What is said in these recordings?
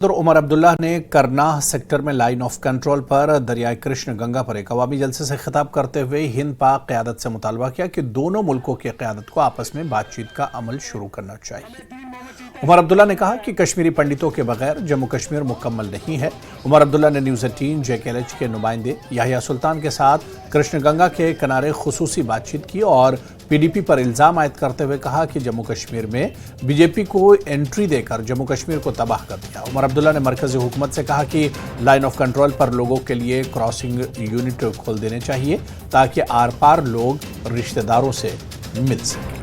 उमर अब्दुल्ला ने करनाह सेक्टर में line of control पर दरियाए कृष्ण गंगा पर एक अवामी जलसे से खिताब करते हुए हिंद पाक क़यादत से मुतालबा किया कि दोनों मुल्कों की क़यादत को आपस में बातचीत का अमल शुरू करना चाहिए। उमर अब्दुल्ला ने कहा कि कश्मीरी पंडितों के बगैर जम्मू कश्मीर मुकम्मल नहीं है। उमर अब्दुल्ला ने न्यूज़ 18 JKLH के नुमाइंदे याहिया सुल्तान के साथ कृष्ण गंगा के किनारे खुसूसी बातचीत की और PDP पर इल्ज़ाम आयद करते हुए कहा कि जम्मू कश्मीर में BJP को एंट्री देकर जम्मू कश्मीर को तबाह कर दिया। उमर अब्दुल्ला ने मरकज़ी हुकूमत से कहा कि लाइन ऑफ कंट्रोल पर लोगों के लिए क्रॉसिंग यूनिट खोल देने चाहिए ताकि आर पार लोग रिश्तेदारों से मिल सकें।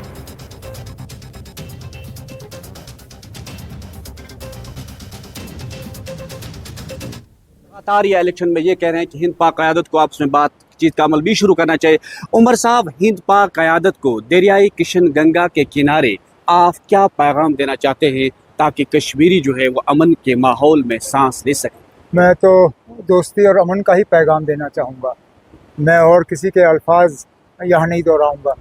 लगातार ये इलेक्शन में ये कह रहे हैं कि हिंद पाक क़यादत को आपस में बातचीत का अमल भी शुरू करना चाहिए। उमर साहब, हिंद पाक क़यादत को दरियाई किशन गंगा के किनारे आप क्या पैगाम देना चाहते हैं ताकि कश्मीरी जो है वो अमन के माहौल में सांस ले सकें? मैं तो दोस्ती और अमन का ही पैगाम देना चाहूँगा। मैं और किसी के अल्फाज यहाँ नहीं दोहराऊँगा।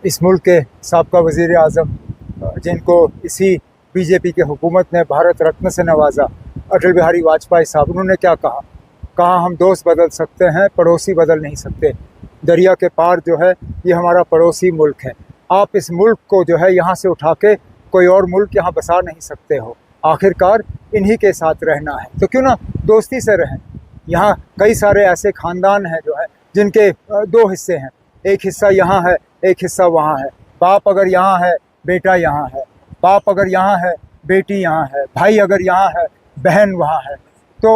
इस मुल्क के साबका वज़ीर आज़म जिनको इसी BJP की हुकूमत ने भारत रत्न से नवाजा, अटल बिहारी वाजपेयी साहब, उन्होंने क्या कहा हम दोस्त बदल सकते हैं, पड़ोसी बदल नहीं सकते। दरिया के पार जो है ये हमारा पड़ोसी मुल्क है। आप इस मुल्क को जो है यहाँ से उठा के कोई और मुल्क यहाँ बसा नहीं सकते हो। आखिरकार इन्हीं के साथ रहना है तो क्यों ना दोस्ती से रहें। यहाँ कई सारे ऐसे ख़ानदान हैं जो है जिनके दो हिस्से हैं, एक हिस्सा यहाँ है, एक हिस्सा वहाँ है। बाप अगर यहाँ है, बेटा यहाँ है। बाप अगर यहाँ है, बेटी यहाँ है। भाई अगर यहाँ है, बहन वहाँ है। तो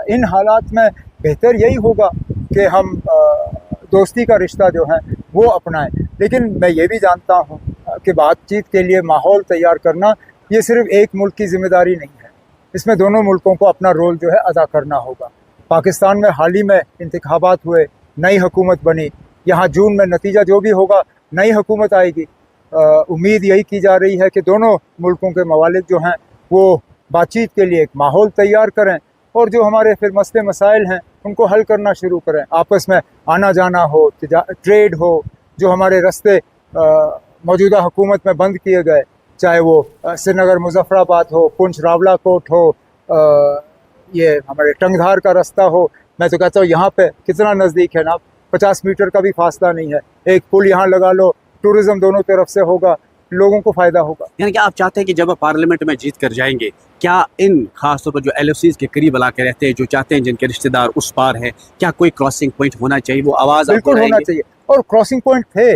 इन हालात में बेहतर यही होगा कि हम दोस्ती का रिश्ता जो है वो अपनाएं। लेकिन मैं ये भी जानता हूँ कि बातचीत के लिए माहौल तैयार करना ये सिर्फ एक मुल्क की ज़िम्मेदारी नहीं है। इसमें दोनों मुल्कों को अपना रोल जो है अदा करना होगा। पाकिस्तान में हाल ही में इंतखाबात हुए, नई हुकूमत बनी। यहाँ जून में नतीजा जो भी होगा, नई हुकूमत आएगी। उम्मीद यही की जा रही है कि दोनों मुल्कों के मवालिद जो हैं वो बातचीत के लिए एक माहौल तैयार करें और जो हमारे फिर मसले मसाइल हैं उनको हल करना शुरू करें। आपस में आना जाना हो, ट्रेड हो, जो हमारे रास्ते मौजूदा हुकूमत में बंद किए गए, चाहे वो श्रीनगर मुजफ्फराबाद हो, पुंछ रावलाकोट हो, ये हमारे टंगधार का रास्ता हो। मैं तो कहता हूँ यहाँ पे कितना नज़दीक है ना, 50 मीटर का भी फासला नहीं है। एक पुल यहाँ लगा लो, टूरिज़्म दोनों तरफ से होगा, लोगों को फ़ायदा होगा। यानी कि आप चाहते हैं कि जब आप पार्लियामेंट में जीत कर जाएंगे, क्या इन खास तौर पर जो LOCs के करीब इलाके रहते हैं, जो चाहते हैं जिनके रिश्तेदार उस पार है, क्या कोई क्रॉसिंग पॉइंट होना चाहिए? वो आवाज़ बिल्कुल होना चाहिए। और क्रॉसिंग पॉइंट थे,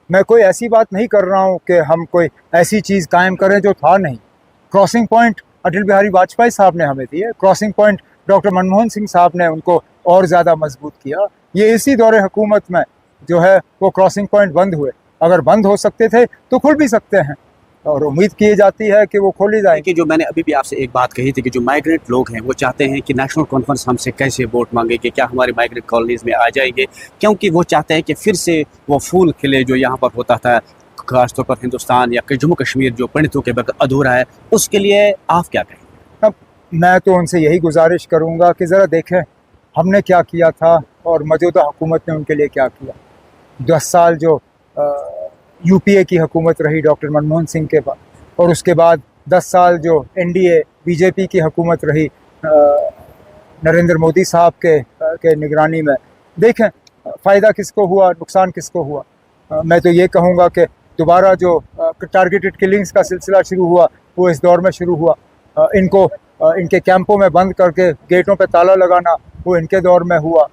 मैं कोई ऐसी बात नहीं कर रहा हूँ कि हम कोई ऐसी चीज़ कायम करें जो था नहीं। क्रॉसिंग पॉइंट अटल बिहारी वाजपेयी साहब ने हमें दिए। Crossing point doctor Manmohan Singh साहब ने उनको और ज़्यादा मजबूत किया। ये इसी दौरे हुकूमत में जो है वो क्रॉसिंग पॉइंट बंद हुए। अगर बंद हो सकते थे तो खुल भी सकते हैं और उम्मीद की जाती है कि वो खोली जाएगी। कि जो मैंने अभी भी आपसे एक बात कही थी कि जो माइग्रेंट लोग हैं वो चाहते हैं कि नेशनल कॉन्फ्रेंस हमसे कैसे वोट मांगेगी, क्या हमारे माइग्रेंट कॉलोनीज़ में आ जाएंगे, क्योंकि वो चाहते हैं कि फिर से वो फूल खिले जो यहाँ पर होता था खासतौर पर हिंदुस्तान या जम्मू कश्मीर जो पंडितों के वक्त अधूरा है। उसके लिए आप क्या कहें? अब मैं तो उनसे यही गुजारिश करूँगा कि ज़रा देखें हमने क्या किया था और मौजूदा हुकूमत ने उनके लिए क्या किया। 10 साल जो UPA की हुकूमत रही डॉक्टर मनमोहन सिंह के बाद, और उसके बाद 10 साल जो NDA BJP की हुकूमत रही नरेंद्र मोदी साहब के निगरानी में, देखें फ़ायदा किसको हुआ, नुकसान किसको हुआ। मैं तो ये कहूँगा कि दोबारा जो टारगेटेड किलिंग्स का सिलसिला शुरू हुआ वो इस दौर में शुरू हुआ। इनको इनके कैंपों में बंद करके गेटों पे ताला लगाना वो इनके दौर में हुआ।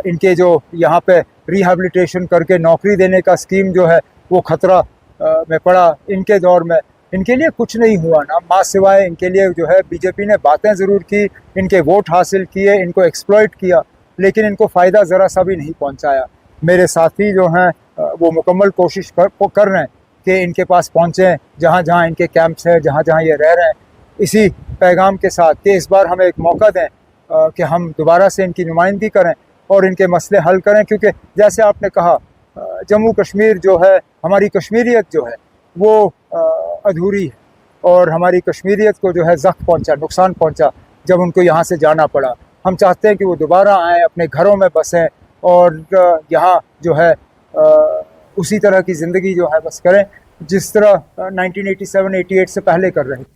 इनके जो यहाँ पे रिहैबिलिटेशन करके नौकरी देने का स्कीम जो है वो ख़तरा में पड़ा इनके दौर में। इनके लिए कुछ नहीं हुआ ना, माँ सिवाय इनके लिए जो है BJP ने बातें ज़रूर की, इनके वोट हासिल किए, इनको एक्सप्लॉइट किया, लेकिन इनको फ़ायदा ज़रा सा भी नहीं पहुँचाया। मेरे साथी जो हैं वो मुकम्मल कोशिश कर रहे हैं कि इनके पास पहुँचें, जहाँ जहाँ इनके कैंप्स हैं, जहाँ जहाँ ये रह रहे हैं। इसी पैगाम के साथ कि इस बार हमें एक मौका दें कि हम दोबारा से इनकी नुमाइंदगी करें और इनके मसले हल करें, क्योंकि जैसे आपने कहा जम्मू कश्मीर जो है, हमारी कश्मीरियत जो है वो अधूरी है और हमारी कश्मीरियत को जो है ज़ख्म पहुंचा, नुकसान पहुंचा जब उनको यहाँ से जाना पड़ा। हम चाहते हैं कि वो दोबारा आएँ, अपने घरों में बसें और यहाँ जो है उसी तरह की ज़िंदगी जो है बस करें जिस तरह 1987-88 से पहले कर रहे थे।